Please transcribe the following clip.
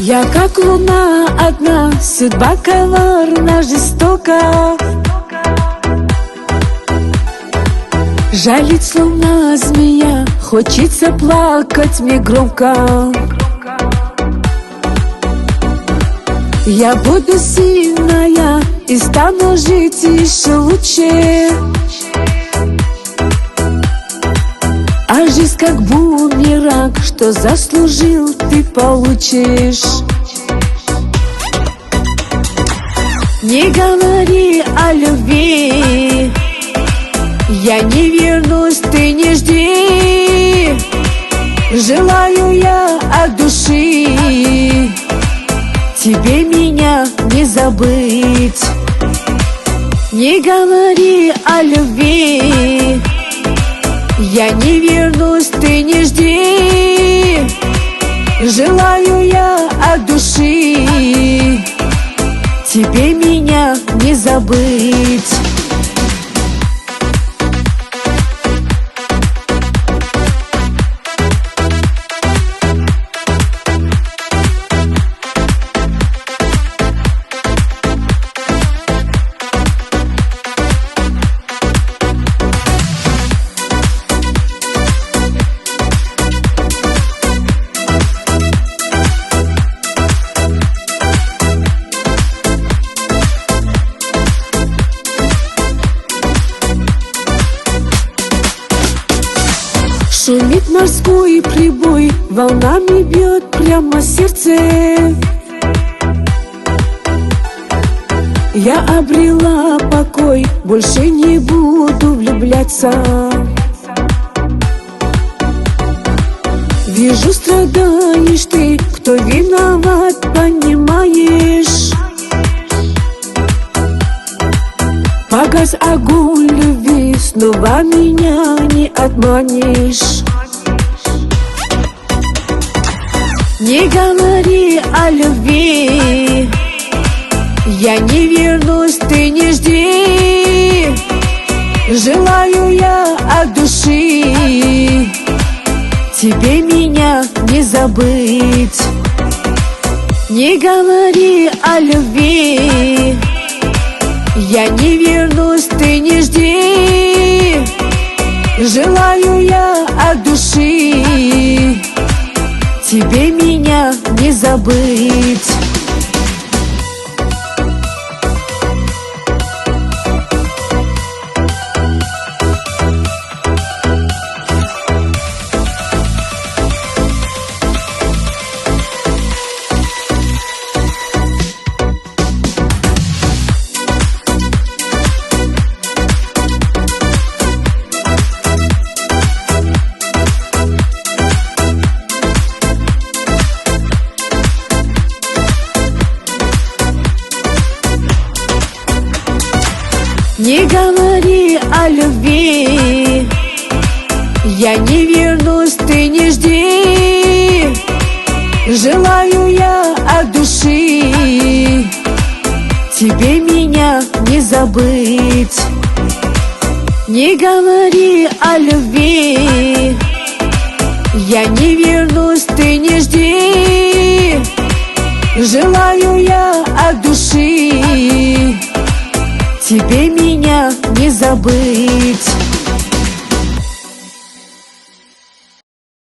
Я как луна одна, судьба коварна, жестока. Жалить словно змея, хочется плакать мне громко. Я буду сильная и стану жить еще лучше. А жизнь как бумеранг, что заслужил, ты получишь. Не говори о любви, я не вернусь, ты не жди. Желаю я от души тебе меня не забыть. Не говори о любви, я не вернусь, ты не жди. Желаю я от души тебе меня не забыть. Шумит морской прибой, волнами бьет прямо сердце. Я обрела покой, больше не буду влюбляться. Вижу, страдаешь ты, кто виноват, понимаешь. Погас огонь любви, снова меня не обманешь. Не говори о любви, я не вернусь, ты не жди. Желаю я от души тебе меня не забыть. Не говори о любви, я не вернусь, ты не жди. Желаю я от души тебе меня не забыть. Не говори о любви, я не вернусь, ты не жди. Желаю я от души тебе меня не забыть. Не говори о любви, я не вернусь, ты не жди. Желаю я от души тебе меня не забыть.